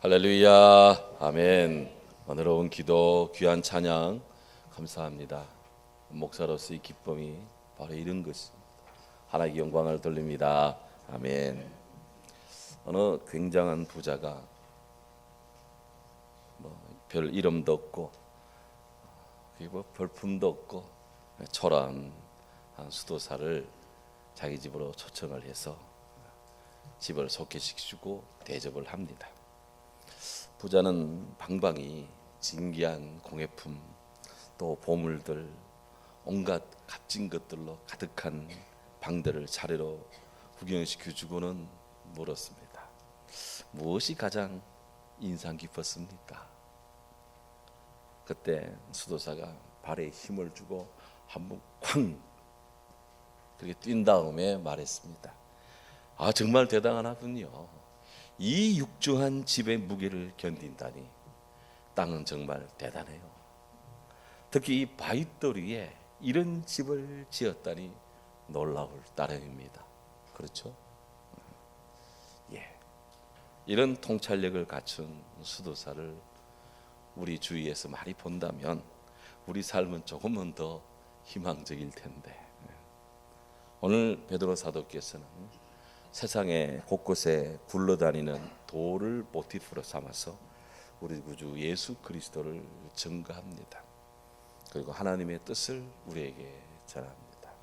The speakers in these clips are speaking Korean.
할렐루야, 아멘. 은혜로운 기도, 귀한 찬양 감사합니다. 목사로서의 기쁨이 바로 이런 것입니다. 하나님께 영광을 돌립니다. 아멘. 어느 굉장한 부자가 별 이름도 없고 그리고 별품도 없고 초라한 한 수도사를 자기 집으로 초청을 해서 집을 소개시키고 대접을 합니다. 부자는 방방이 진귀한 공예품 또 보물들 온갖 값진 것들로 가득한 방들을 차례로 구경시켜주고는 물었습니다. 무엇이 가장 인상 깊었습니까? 그때 수도사가 발에 힘을 주고 한번 쾅 그렇게 뛴 다음에 말했습니다. 아, 정말 대단하군요. 이 육중한 집의 무게를 견딘다니 땅은 정말 대단해요. 특히 이 바위돌 위에 이런 집을 지었다니 놀라울 따름입니다. 그렇죠? 예. 이런 통찰력을 갖춘 수도사를 우리 주위에서 많이 본다면 우리 삶은 조금은 더 희망적일 텐데. 오늘 베드로 사도께서는 세상에 곳곳에 굴러다니는 돌을 모티프로 삼아서 우리 구주 예수 그리스도를 증거합니다. 그리고 하나님의 뜻을 우리에게 전합니다.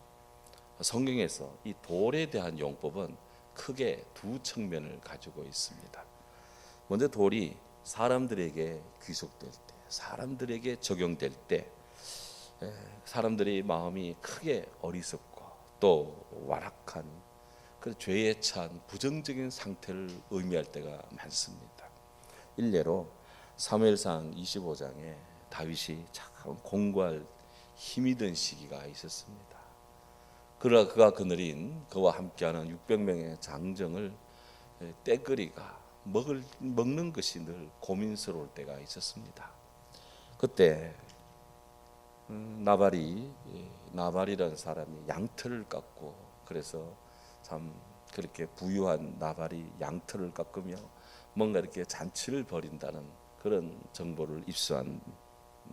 성경에서 이 돌에 대한 용법은 크게 두 측면을 가지고 있습니다. 먼저 돌이 사람들에게 귀속될 때, 사람들에게 적용될 때 사람들의 마음이 크게 어리석고 또 완악한 그 죄에 찬 부정적인 상태를 의미할 때가 많습니다. 일례로 사무엘상 25장에 다윗이 참 공고할 힘이 든 시기가 있었습니다. 그러나 그가 거느린 그와 함께하는 600명의 장정을 떼거리가 먹는 것이 늘 고민스러울 때가 있었습니다. 그때 나발이라는 사람이 양털을 깎고 그래서 참 그렇게 부유한 나발이 양털을 깎으며 뭔가 이렇게 잔치를 벌인다는 그런 정보를 입수한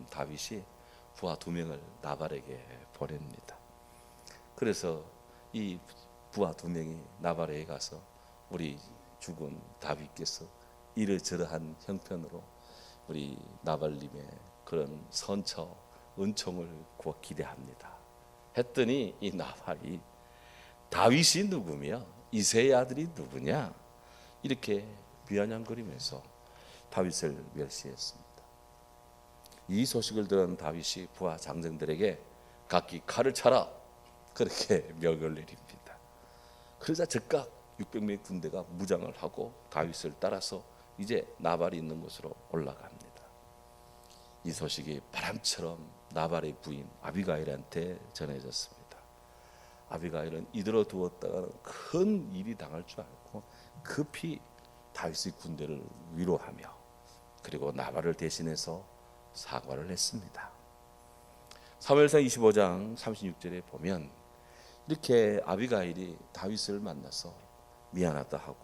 다윗이 부하 2명을 나발에게 보냅니다. 그래서 이 부하 2명이 나발에게 가서 우리 죽은 다윗께서 이러저러한 형편으로 우리 나발님의 그런 선처 은총을 기대합니다. 했더니 이 나발이 다윗이 누구며 이새의 아들이 누구냐 이렇게 비아냥거리면서 다윗을 멸시했습니다. 이 소식을 들은 다윗이 부하 장정들에게 각기 칼을 차라 그렇게 명을 내립니다. 그러자 즉각 600명의 군대가 무장을 하고 다윗을 따라서 이제 나발이 있는 곳으로 올라갑니다. 이 소식이 바람처럼 나발의 부인 아비가일한테 전해졌습니다. 아비가일은 이들어 두었다가는 큰 일이 당할 줄 알고 급히 다윗의 군대를 위로하며 그리고 나발을 대신해서 사과를 했습니다. 사무엘상 25장 36절에 보면 이렇게 아비가일이 다윗을 만나서 미안하다 하고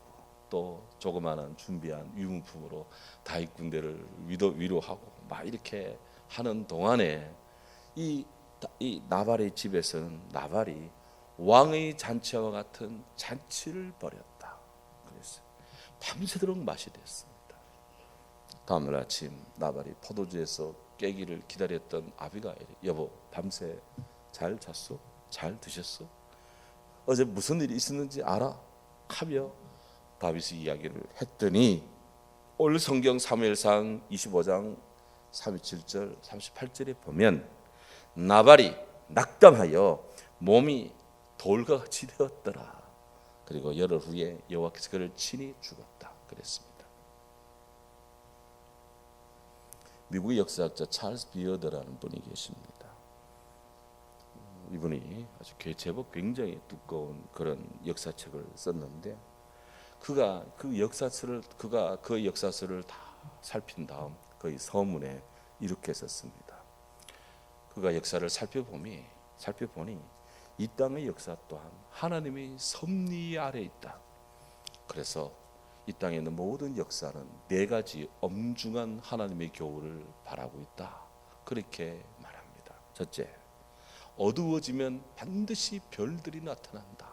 또 조그마한 준비한 유물품으로 다윗 군대를 위로하고 막 이렇게 하는 동안에 이 나발의 집에서는 나발이 왕의 잔치와 같은 잔치를 벌였다. 그랬어요. 밤새도록 맛이 됐습니다. 다음날 아침 나발이 포도주에서 깨기를 기다렸던 아비가일이 여보 밤새 잘 잤어? 잘 드셨어? 어제 무슨 일이 있었는지 알아? 하며 다윗이 이야기를 했더니 오늘 성경 사무엘상 25장 37절 38절에 보면 나발이 낙담하여 몸이 돌과 같이 되었더라. 그리고 열흘 후에 여호와께서 그를 친히 죽었다. 그랬습니다. 미국의 역사학자 찰스 비어드라는 분이 계십니다. 이분이 아주 제법 굉장히 두꺼운 그런 역사책을 썼는데 그가 그 역사서를 다 살핀 다음 거의 서문에 이렇게 썼습니다. 그가 역사를 살펴보니 이 땅의 역사 또한 하나님의 섭리 아래 있다. 그래서 이 땅에 있는 모든 역사는 네 가지 엄중한 하나님의 교훈을 바라고 있다. 그렇게 말합니다. 첫째, 어두워지면 반드시 별들이 나타난다.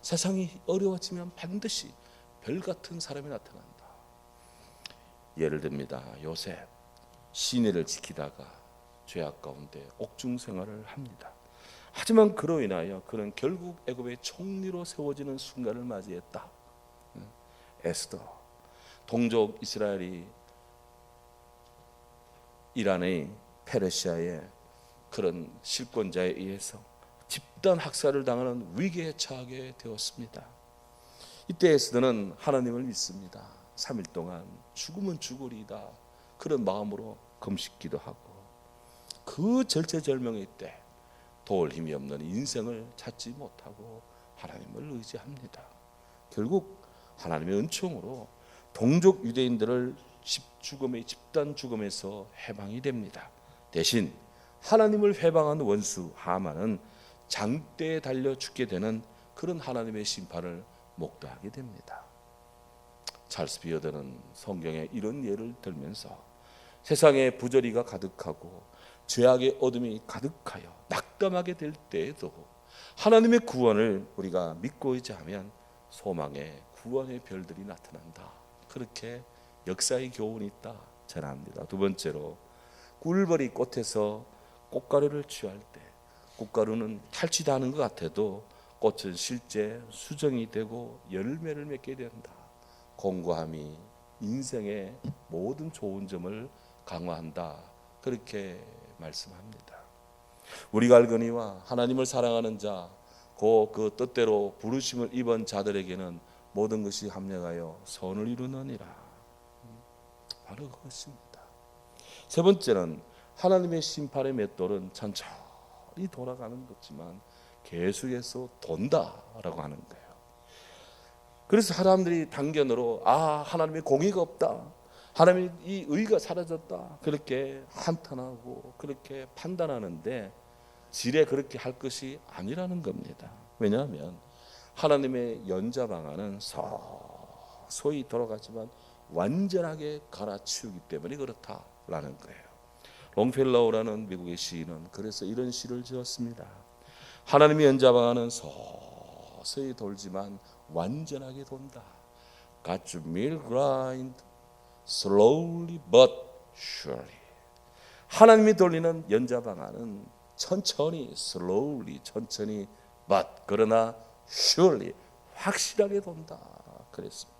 세상이 어려워지면 반드시 별 같은 사람이 나타난다. 예를 듭니다. 요셉, 시내를 지키다가 죄악 가운데 옥중 생활을 합니다. 하지만 그로 인하여 그는 결국 애굽의 총리로 세워지는 순간을 맞이했다. 에스더, 동족 이스라엘이 이란의 페르시아의 그런 실권자에 의해서 집단 학살을 당하는 위기에 처하게 되었습니다. 이때 에스더는 하나님을 믿습니다. 3일 동안 죽으면 죽으리다 그런 마음으로 금식기도 하고, 그 절체절명의 때 도울 힘이 없는 인생을 찾지 못하고 하나님을 의지합니다. 결국 하나님의 은총으로 동족 유대인들을 집단 죽음에서 해방이 됩니다. 대신 하나님을 회방한 원수 하만은 장대에 달려 죽게 되는 그런 하나님의 심판을 목도하게 됩니다. 찰스 비어드는 성경에 이런 예를 들면서 세상에 부조리가 가득하고 죄악의 어둠이 가득하여 낙담하게 될 때에도 하나님의 구원을 우리가 믿고 의지하면 소망의 구원의 별들이 나타난다. 그렇게 역사의 교훈이 있다 전합니다. 두 번째로, 꿀벌이 꽃에서 꽃가루를 취할 때 꽃가루는 탈취하는 것 같아도 꽃은 실제 수정이 되고 열매를 맺게 된다. 공고함이 인생의 모든 좋은 점을 강화한다. 그렇게 말씀합니다. 우리가 알거니와 하나님을 사랑하는 자, 그 뜻대로 부르심을 입은 자들에게는 모든 것이 합력하여 선을 이루느니라. 바로 그것입니다. 세 번째는 하나님의 심판의 맷돌은 천천히 돌아가는 거지만 계속해서 돈다라고 하는 거예요. 그래서 사람들이 단견으로 하나님의 공의가 없다, 하나님의 이 의가 사라졌다 그렇게 한탄하고 그렇게 판단하는데 지레 그렇게 할 것이 아니라는 겁니다. 왜냐하면 하나님의 연자 방안은 서서히 돌아가지만 완전하게 갈아치우기 때문에 그렇다라는 거예요. 롱펠라우라는 미국의 시인은 그래서 이런 시를 지었습니다. 하나님의 연자 방안은 서서히 돌지만 완전하게 돈다. Got to mill grind slowly but surely. 하나님이 돌리는 연자 방안은 천천히, slowly, 천천히, but 그러나 surely, 확실하게 돈다. 그랬습니다.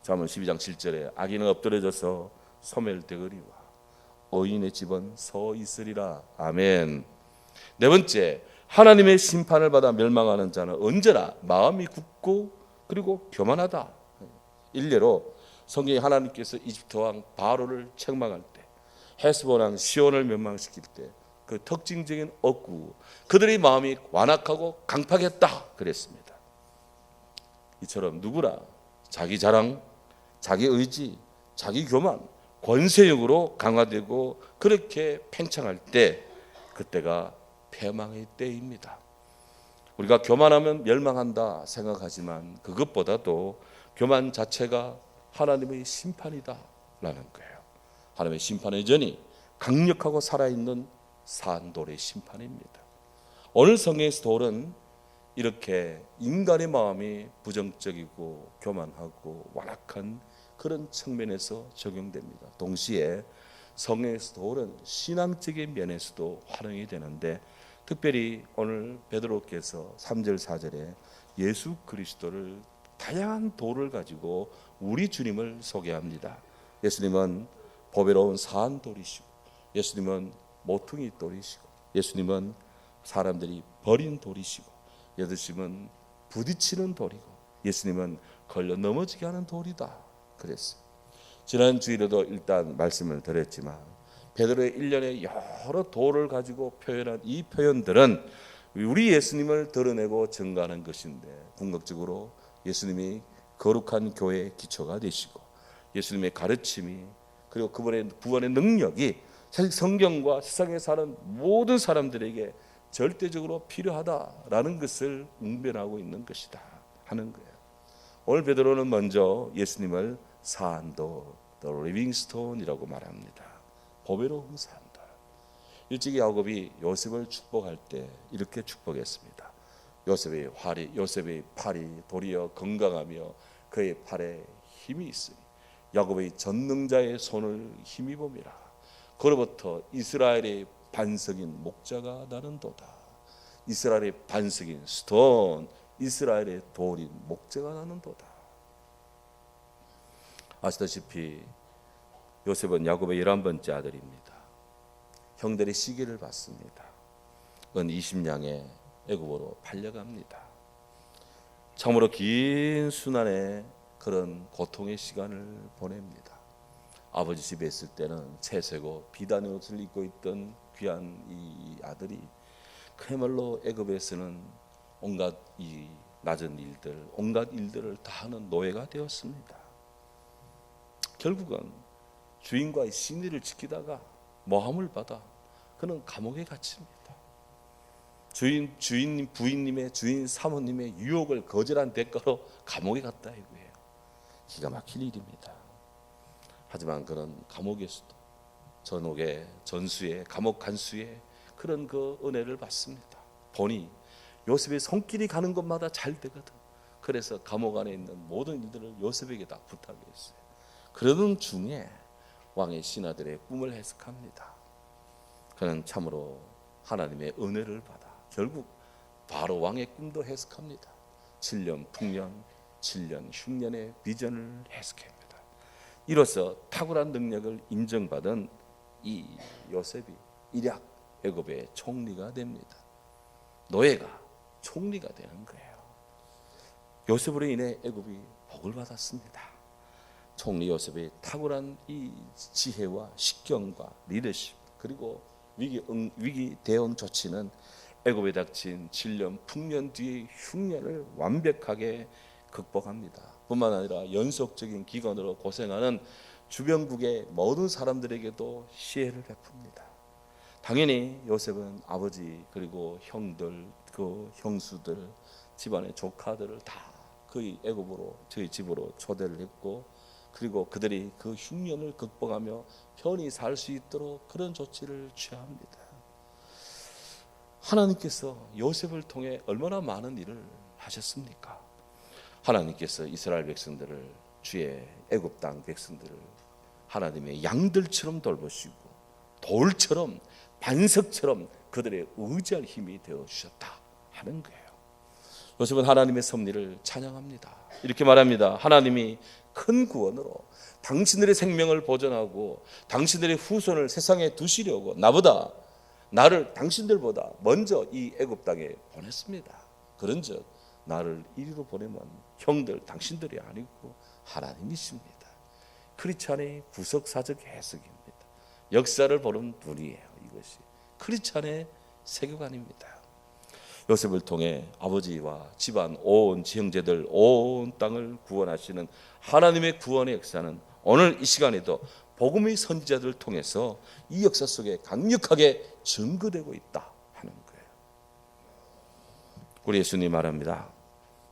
잠언 12장 7절에 악인은 엎드려져서 소멸되거리와 의인의 집은 서 있으리라. 아멘. 네 번째, 하나님의 심판을 받아 멸망하는 자는 언제나 마음이 굳고 그리고 교만하다. 일례로 성경에 하나님께서 이집트 왕 바로를 책망할 때, 헤스본 왕 시온을 멸망시킬 때 그 특징적인 억구, 그들의 마음이 완악하고 강팍했다 그랬습니다. 이처럼 누구나 자기 자랑, 자기 의지, 자기 교만, 권세욕으로 강화되고 그렇게 팽창할 때 그때가 패망의 때입니다. 우리가 교만하면 멸망한다 생각하지만 그것보다도 교만 자체가 하나님의 심판이다라는 거예요. 하나님의 심판의 전이 강력하고 살아있는 산돌의 심판입니다. 오늘 성경에서 돌은 이렇게 인간의 마음이 부정적이고 교만하고 완악한 그런 측면에서 적용됩니다. 동시에 성경에서 돌은 신앙적인 면에서도 활용이 되는데, 특별히 오늘 베드로께서 3절 4절에 예수 그리스도를 다양한 돌을 가지고 우리 주님을 소개합니다. 예수님은 보배로운 산 돌이시고, 예수님은 모퉁이 돌이시고, 예수님은 사람들이 버린 돌이시고, 예수님은 부딪히는 돌이고, 예수님은 걸려 넘어지게 하는 돌이다 그랬어요. 지난 주일에도 일단 말씀을 드렸지만 베드로의 일련의 여러 돌을 가지고 표현한 이 표현들은 우리 예수님을 드러내고 증거하는 것인데, 궁극적으로 예수님이 거룩한 교회의 기초가 되시고 예수님의 가르침이, 그리고 그분의 구원의 능력이 사실 성경과 세상에 사는 모든 사람들에게 절대적으로 필요하다라는 것을 웅변하고 있는 것이다 하는 거예요. 오늘 베드로는 먼저 예수님을 산도, the living stone이라고 말합니다. 보배로 흠사한다. 일찍이 야곱이 요셉을 축복할 때 이렇게 축복했습니다. 요셉의 팔이 도리어 건강하며 그의 팔에 힘이 있으니 야곱의 전능자의 손을 힘입음이라. 그로부터 이스라엘의 반석인 목자가 나는도다. 이스라엘의 반석인 스톤, 이스라엘의 돌인 목자가 나는도다. 아시다시피 요셉은 야곱의 11번째 아들입니다. 형들의 시기를 받습니다. 은 20냥에 애굽으로 팔려갑니다. 참으로 긴 순환의 그런 고통의 시간을 보냅니다. 아버지 집에 있을 때는 채색고 비단의 옷을 입고 있던 귀한 이 아들이 그야말로 애굽에서는 온갖 이 낮은 일들, 온갖 일들을 다 하는 노예가 되었습니다. 결국은 주인과의 신의를 지키다가 모함을 받아 그는 감옥에 갇힙니다. 주인 부인님의 주인 사모님의 유혹을 거절한 대가로 감옥에 갔다 이거예요. 기가 막힐 일입니다. 하지만 그는 감옥에서도 전옥의 전수의 감옥 간수의 그런 그 은혜를 받습니다. 보니 요셉의 손길이 가는 곳마다 잘 되거든. 그래서 감옥 안에 있는 모든 일들을 요셉에게 다 부탁했어요. 그러는 중에 왕의 신하들의 꿈을 해석합니다. 그는 참으로 하나님의 은혜를 받아 결국 바로 왕의 꿈도 해석합니다. 7년 풍년, 7년 흉년의 비전을 해석합니다. 이로써 탁월한 능력을 인정받은 이 요셉이 일약 애굽의 총리가 됩니다. 노예가 총리가 되는 거예요. 요셉으로 인해 애굽이 복을 받았습니다. 총리 요셉의 탁월한 이 지혜와 식견과 리더십 그리고 위기 대응 조치는 애굽에 닥친 7년 풍년 뒤의 흉년을 완벽하게 극복합니다. 뿐만 아니라 연속적인 기간으로 고생하는 주변국의 모든 사람들에게도 시혜를 베풉니다. 당연히 요셉은 아버지 그리고 형들, 그 형수들, 집안의 조카들을 다 거의 애굽으로 저희 집으로 초대를 했고 그리고 그들이 그 흉년을 극복하며 편히 살 수 있도록 그런 조치를 취합니다. 하나님께서 요셉을 통해 얼마나 많은 일을 하셨습니까? 하나님께서 이스라엘 백성들을 주의 애굽 땅 백성들을 하나님의 양들처럼 돌보시고 돌처럼 반석처럼 그들의 의지할 힘이 되어 주셨다 하는 거예요. 요셉은 하나님의 섭리를 찬양합니다. 이렇게 말합니다. 하나님이 큰 구원으로 당신들의 생명을 보존하고 당신들의 후손을 세상에 두시려고 나를 당신들보다 먼저 이 애굽 땅에 보냈습니다. 그런즉 나를 이리로 보내면 형들 당신들이 아니고 하나님이십니다. 크리스찬의 구석사적 해석입니다. 역사를 보는 분이에요. 이것이 크리스찬의 세계관입니다. 요셉을 통해 아버지와 집안 온 형제들 온 땅을 구원하시는 하나님의 구원의 역사는 오늘 이 시간에도 복음의 선지자들을 통해서 이 역사 속에 강력하게 증거되고 있다 하는 거예요. 우리 예수님 말합니다.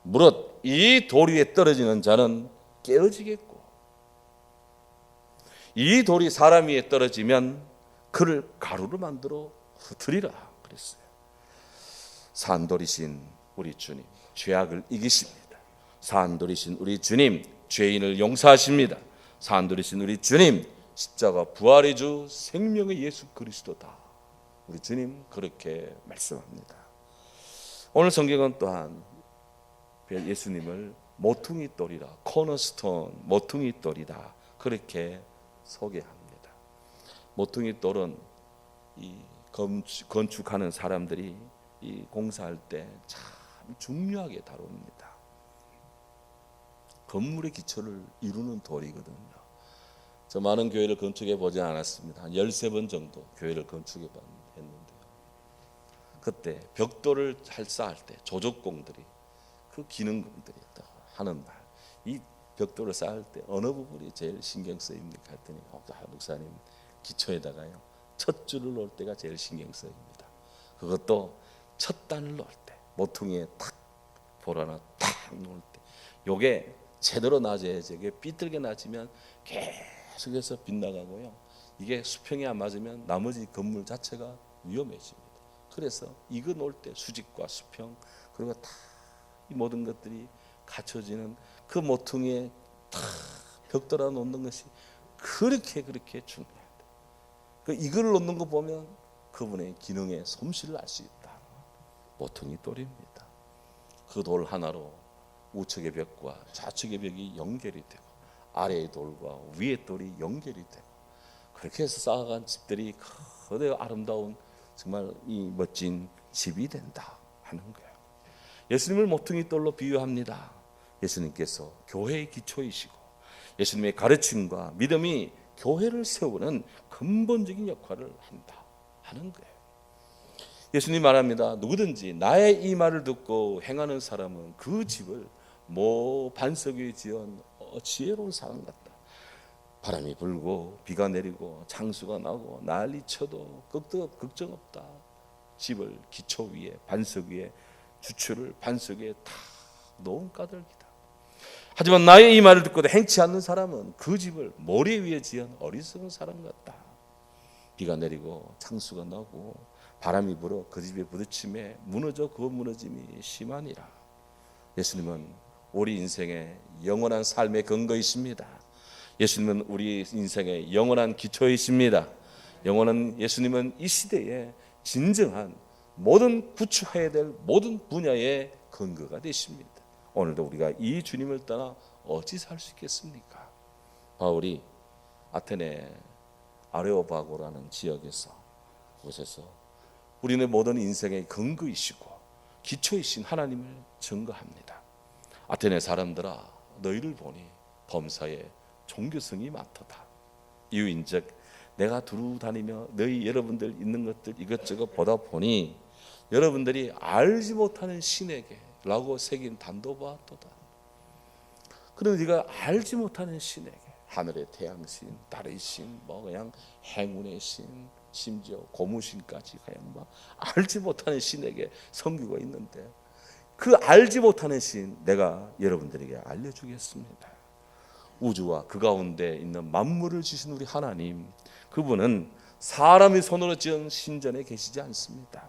무릇 이 돌 위에 떨어지는 자는 깨어지겠고 이 돌이 사람 위에 떨어지면 그를 가루로 만들어 흩으리라 그랬어요. 산돌이신 우리 주님 죄악을 이기십니다. 산돌이신 우리 주님 죄인을 용서하십니다. 산돌이신 우리 주님 십자가 부활의 주 생명의 예수 그리스도다. 우리 주님 그렇게 말씀합니다. 오늘 성경은 또한 예수님을 모퉁이 돌이라 코너스톤 모퉁이 돌이다 그렇게 소개합니다. 모퉁이 돌은 이 건축하는 사람들이 이 공사할 때 참 중요하게 다룹니다. 건물의 기초를 이루는 돌이거든요. 저 많은 교회를 건축해 보지 않았습니다. 한 13번 정도 교회를 건축해 봤는데요. 그때 벽돌을 쌓을 때 조적공들이 그 기능공들이 하는 말, 이 벽돌을 쌓을 때 어느 부분이 제일 신경 쓰입니까? 했더니 목사님 기초에다가요 첫 줄을 놓을 때가 제일 신경 쓰입니다. 그것도 첫 단을 놓을 때 모퉁이에 탁 보라나 탁 놓을 때 요게 제대로 낮아야지. 이게 삐뚤게 낮으면 계속해서 빗나가고요. 이게 수평이 안 맞으면 나머지 건물 자체가 위험해집니다. 그래서 이거 놓을 때 수직과 수평 그리고 다 이 모든 것들이 갖춰지는 그 모퉁이에 다 벽돌아 놓는 것이 그렇게 중요하다. 이걸 놓는 거 보면 그분의 기능의 솜씨를 알 수 있다. 모퉁이 돌입니다. 그 돌 하나로 우측의 벽과 좌측의 벽이 연결이 되고 아래의 돌과 위의 돌이 연결이 되고 그렇게 해서 쌓아간 집들이 거대 아름다운 정말 이 멋진 집이 된다 하는 거예요. 예수님을 모퉁이 돌로 비유합니다. 예수님께서 교회의 기초이시고 예수님의 가르침과 믿음이 교회를 세우는 근본적인 역할을 한다 하는 거예요. 예수님 말합니다. 누구든지 나의 이 말을 듣고 행하는 사람은 그 집을 반석 위에 지은 지혜로운 사람 같다. 바람이 불고 비가 내리고 장수가 나고 난리 쳐도 걱정 없다. 집을 기초 위에 반석 위에 주추를 반석 위에 다 놓은 까닭이다. 하지만 나의 이 말을 듣고도 행치 않는 사람은 그 집을 모래 위에 지은 어리석은 사람 같다. 비가 내리고 창수가 나고 바람이 불어 그 집에 부딪힘에 무너져 그 무너짐이 심하니라. 예수님은 우리 인생의 영원한 삶의 근거이십니다. 예수님은 우리 인생의 영원한 기초이십니다. 예수님은 이 시대에 진정한 모든 구축해야 될 모든 분야의 근거가 되십니다. 오늘도 우리가 이 주님을 떠나 어찌 살 수 있겠습니까? 바울이 아테네 아레오바고라는 지역에서 곳에서 우리는 모든 인생의 근거이시고 기초이신 하나님을 증거합니다. 아테네 사람들아 너희를 보니 범사에 종교성이 많도다. 이유인즉 내가 두루 다니며 너희 여러분들 있는 것들 이것저것 보다 보니 여러분들이 알지 못하는 신에게 라고 새긴 단도바토다. 그럼 네가 알지 못하는 신에게 하늘의 태양신, 달의 신, 그냥 행운의 신, 심지어 고무신까지 그냥 알지 못하는 신에게 섬기고 있는데 그 알지 못하는 신 내가 여러분들에게 알려주겠습니다. 우주와 그 가운데 있는 만물을 지신 우리 하나님, 그분은 사람이 손으로 지은 신전에 계시지 않습니다.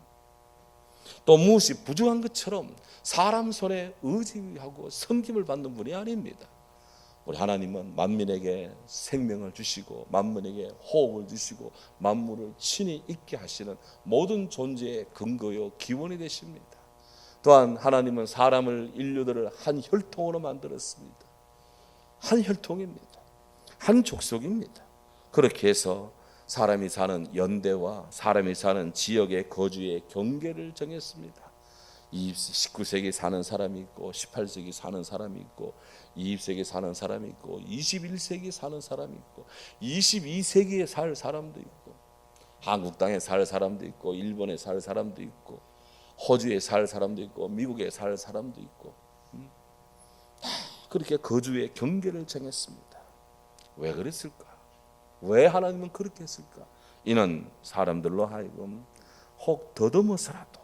또 무엇이 부족한 것처럼 사람 손에 의지하고 섬김을 받는 분이 아닙니다. 우리 하나님은 만민에게 생명을 주시고 만민에게 호흡을 주시고 만물을 친히 있게 하시는 모든 존재의 근거요 기원이 되십니다. 또한 하나님은 사람을 인류들을 한 혈통으로 만들었습니다. 한 혈통입니다. 한 족속입니다. 그렇게 해서 사람이 사는 연대와 사람이 사는 지역의 거주의 경계를 정했습니다. 19세기 사는 사람이 있고 18세기 사는 사람이 있고 20세기 사는 사람이 있고 21세기 사는 사람이 있고 22세기에 살 사람도 있고 한국 땅에 살 사람도 있고 일본에 살 사람도 있고 호주에 살 사람도 있고 미국에 살 사람도 있고 그렇게 거주의 경계를 정했습니다. 왜 그랬을까? 왜 하나님은 그렇게 했을까? 이는 사람들로 하여금 혹 더듬어서라도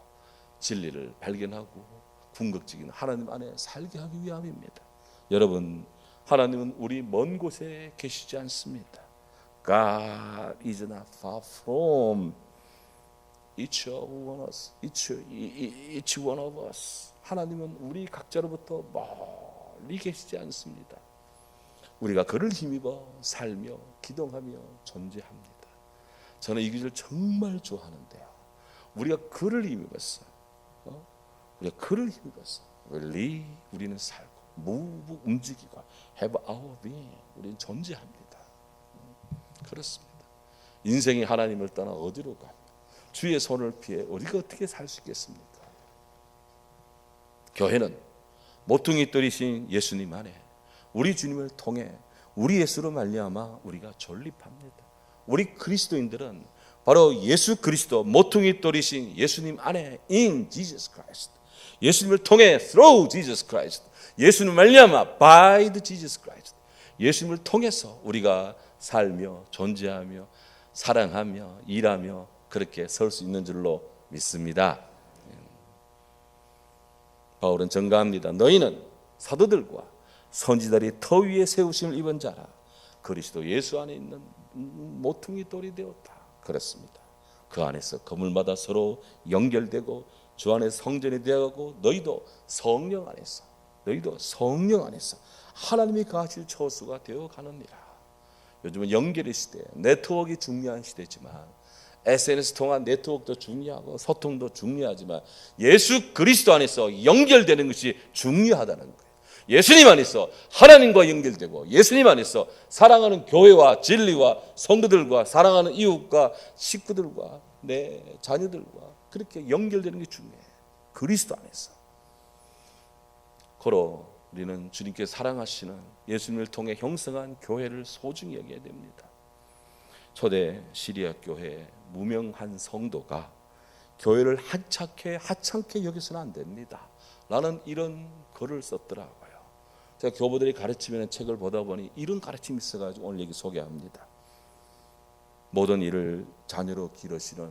진리를 발견하고 궁극적인 하나님 안에 살게 하기 위함입니다. 여러분, 하나님은 우리 먼 곳에 계시지 않습니다. God is not far from each one of us. 하나님은 우리 각자로부터 멀리 계시지 않습니다. 우리가 그를 힘입어 살며 기동하며 존재합니다. 저는 이 기술 정말 좋아하는데요. 우리가 그를 힘입었어. 우리가 그를 힘입었어. 우리는 살고 move 움직이고 have our being. 우리는 존재합니다. 그렇습니다. 인생이 하나님을 떠나 어디로 가며 주의 손을 피해 우리가 어떻게 살 수 있겠습니까? 교회는 모퉁이 돌이신 예수님 안에 우리 주님을 통해 우리 예수로 말미암아 우리가 존립합니다. 우리 그리스도인들은 바로 예수 그리스도 모퉁이 돌이신 예수님 안에 in Jesus Christ, 예수님을 통해 through Jesus Christ, 예수님 말미암아 by the Jesus Christ, 예수님을 통해서 우리가 살며 존재하며 사랑하며 일하며 그렇게 설 수 있는 줄로 믿습니다. 바울은 증가합니다. 너희는 사도들과 선지자들이 터 위에 세우심을 입은 자라. 그리스도 예수 안에 있는 모퉁이 돌이 되었다. 그렇습니다. 그 안에서 건물마다 서로 연결되고 주 안에 성전이 되어가고 너희도 성령 안에서 하나님이 거하실 처소가 되어가느니라. 요즘은 연결의 시대, 네트워크가 중요한 시대지만 SNS 통한 네트워크도 중요하고 소통도 중요하지만 예수 그리스도 안에서 연결되는 것이 중요하다는 거예요. 예수님 안에서 하나님과 연결되고 예수님 안에서 사랑하는 교회와 진리와 성도들과 사랑하는 이웃과 식구들과 내 자녀들과 그렇게 연결되는 게 중요해요. 그리스도 안에서. 고로 우리는 주님께 사랑하시는 예수님을 통해 형성한 교회를 소중히 여겨야 됩니다. 초대 시리아 교회 무명한 성도가 교회를 하찮게 여겨서는 안 됩니다 라는 이런 글을 썼더라고요. 제가 교부들이 가르치는 책을 보다 보니 이런 가르침이 있어가지고 오늘 여기 소개합니다. 모든 일을 자녀로 기르시는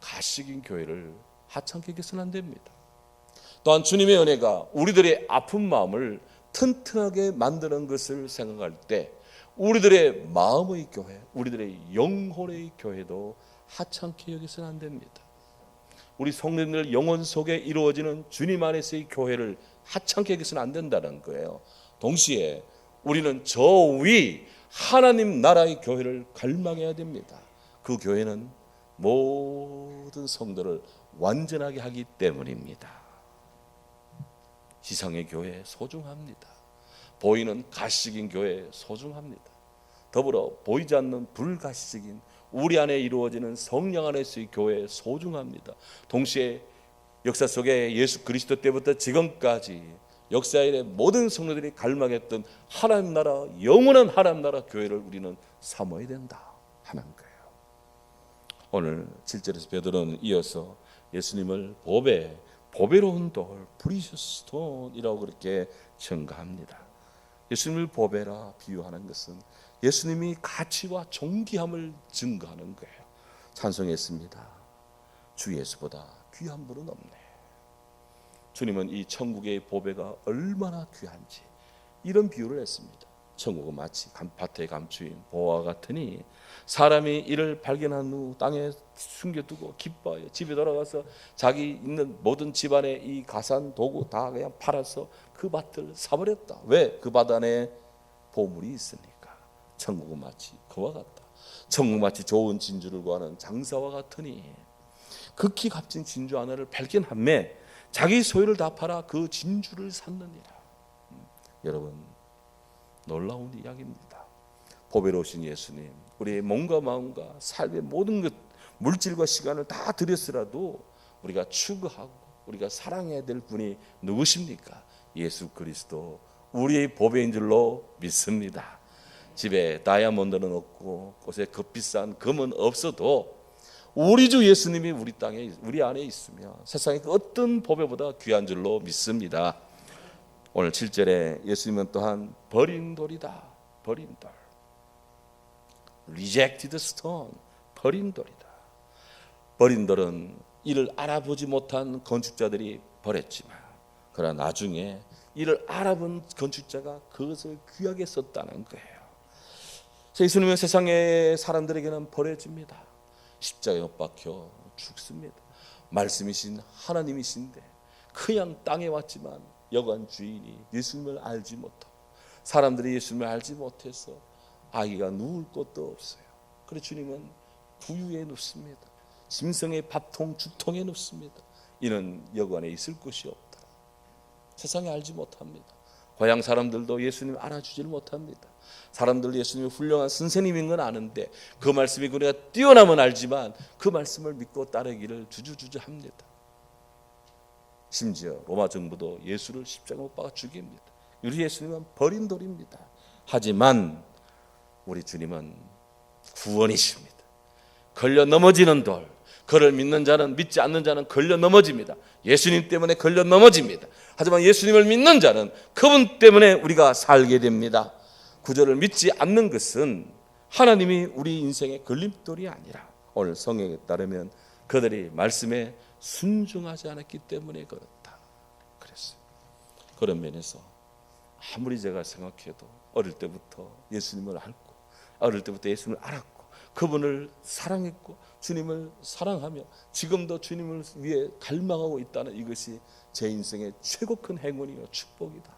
가식인 교회를 하찮게 여겨서는 안 됩니다. 또한 주님의 은혜가 우리들의 아픈 마음을 튼튼하게 만드는 것을 생각할 때 우리들의 마음의 교회, 우리들의 영혼의 교회도 하찮게 여겨서는 안 됩니다. 우리 성도님들 영혼 속에 이루어지는 주님 안에서의 교회를 하찮게 여겨서는 안 된다는 거예요. 동시에 우리는 저 위 하나님 나라의 교회를 갈망해야 됩니다. 그 교회는 모든 성도를 완전하게 하기 때문입니다. 지상의 교회 소중합니다. 보이는 가시적인 교회 소중합니다. 더불어 보이지 않는 불가시적인 우리 안에 이루어지는 성령 안에서의 교회 소중합니다. 동시에 역사 속에 예수 그리스도 때부터 지금까지 역사의 모든 성도들이 갈망했던 하나님 나라, 영원한 하나님 나라 교회를 우리는 삼아야 된다 하는 거예요. 오늘 7절에서 베드로는 이어서 예수님을 보배로운 돌, 프리셔스 스톤이라고 그렇게 증가합니다. 예수님을 보배라 비유하는 것은 예수님이 가치와 존귀함을 증거하는 거예요. 찬송했습니다. 주 예수보다 귀한 분은 없네. 주님은 이 천국의 보배가 얼마나 귀한지 이런 비유를 했습니다. 천국은 마치 밭에 감추인 보화와 같으니 사람이 이를 발견한 후 땅에 숨겨두고 기뻐하여 집에 돌아가서 자기 있는 모든 집안의 이 가산 도구 다 그냥 팔아서 그 밭을 사버렸다. 왜? 그 밭 안에 보물이 있으니까. 천국은 마치 그와 같다. 천국 마치 좋은 진주를 구하는 장사와 같으니 극히 값진 진주 하나를 발견함에 자기 소유를 다 팔아 그 진주를 샀느니라. 여러분 놀라운 이야기입니다. 보배로우신 예수님, 우리의 몸과 마음과 삶의 모든 것, 물질과 시간을 다 들였으라도 우리가 추구하고 우리가 사랑해야 될 분이 누구십니까? 예수 그리스도, 우리의 보배인 줄로 믿습니다. 집에 다이아몬드는 없고 곳에 값비싼 금은 없어도 우리 주 예수님이 우리 땅에, 우리 안에 있으며 세상의 그 어떤 보배보다 귀한 줄로 믿습니다. 오늘 7절에 예수님은 또한 버린 돌이다. 버린 돌. Rejected stone. 버린 돌이다. 버린 돌은 이를 알아보지 못한 건축자들이 버렸지만 그러나 나중에 이를 알아본 건축자가 그것을 귀하게 썼다는 거예요. 예수님은 세상의 사람들에게는 버려집니다. 십자가에 못 박혀 죽습니다. 말씀이신 하나님이신데 그냥 땅에 왔지만 여관 주인이 예수님을 알지 못하고 사람들이 예수님을 알지 못해서 아기가 누울 곳도 없어요. 그래서 주님은 부유에 눕습니다. 짐승의 밥통 죽통에 눕습니다. 이는 여관에 있을 곳이 없다. 세상에 알지 못합니다. 고향 사람들도 예수님 알아주질 못합니다. 사람들 예수님이 훌륭한 선생님인 건 아는데 그 말씀이 우리가 뛰어나면 알지만 그 말씀을 믿고 따르기를 주저주저 합니다. 심지어 로마 정부도 예수를 십자가 못 박아 죽입니다. 우리 예수님은 버린 돌입니다. 하지만 우리 주님은 구원이십니다. 걸려 넘어지는 돌, 그를 믿는 자는, 믿지 않는 자는 걸려 넘어집니다. 예수님 때문에 걸려 넘어집니다. 하지만 예수님을 믿는 자는 그분 때문에 우리가 살게 됩니다. 구절을 믿지 않는 것은 하나님이 우리 인생의 걸림돌이 아니라 오늘 성경에 따르면 그들이 말씀에 순종하지 않았기 때문에 그렇다 그랬어요. 그런 면에서 아무리 제가 생각해도 어릴 때부터 예수님을 알고 어릴 때부터 예수님을 알았고 그분을 사랑했고 주님을 사랑하며 지금도 주님을 위해 갈망하고 있다는 이것이 제 인생의 최고 큰 행운이요 축복이다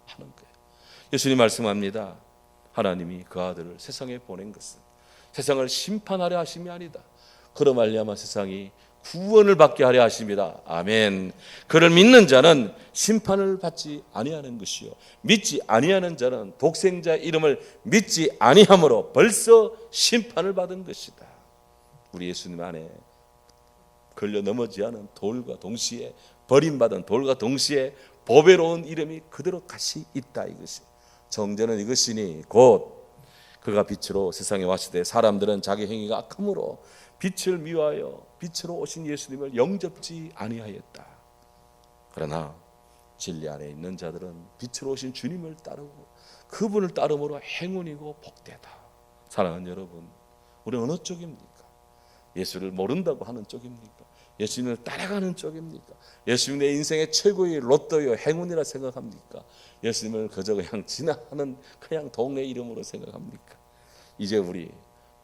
하는 거예요. 예수님 말씀합니다. 하나님이 그 아들을 세상에 보낸 것은 세상을 심판하려 하심이 아니다. 그로 말미암아 세상이 구원을 받게 하려 하십니다. 아멘. 그를 믿는 자는 심판을 받지 아니하는 것이요 믿지 아니하는 자는 독생자의 이름을 믿지 아니함으로 벌써 심판을 받은 것이다. 우리 예수님 안에 걸려 넘어지지 않은 돌과 동시에 버림받은 돌과 동시에 보배로운 이름이 그대로 같이 있다. 이것이 정죄는 이것이니 곧 그가 빛으로 세상에 왔을 때 사람들은 자기 행위가 악함으로 빛을 미워하여 빛으로 오신 예수님을 영접지 아니하였다. 그러나 진리 안에 있는 자들은 빛으로 오신 주님을 따르고 그분을 따름으로 행운이고 복되다. 사랑하는 여러분, 우리는 어느 쪽입니까? 예수를 모른다고 하는 쪽입니까? 예수님을 따라가는 쪽입니까? 예수님 내 인생의 최고의 로또요 행운이라 생각합니까? 예수님을 그저 그냥 지나가는 그냥 동네 이름으로 생각합니까? 이제 우리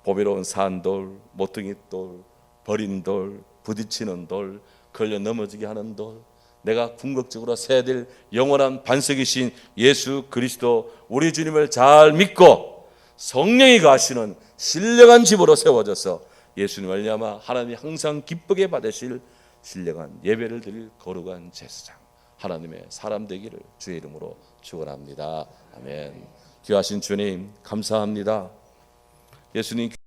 보배로운 산돌, 모퉁이 돌, 버린 돌, 부딪히는 돌, 걸려 넘어지게 하는 돌, 내가 궁극적으로 세야 될 영원한 반석이신 예수 그리스도 우리 주님을 잘 믿고 성령이 가시는 신령한 집으로 세워져서 예수님 말미암아 하나님이 항상 기쁘게 받으실 신령한 예배를 드릴 거룩한 제사장 하나님의 사람 되기를 주의 이름으로 축원합니다. 아멘. 귀하신 주님 감사합니다. 예수님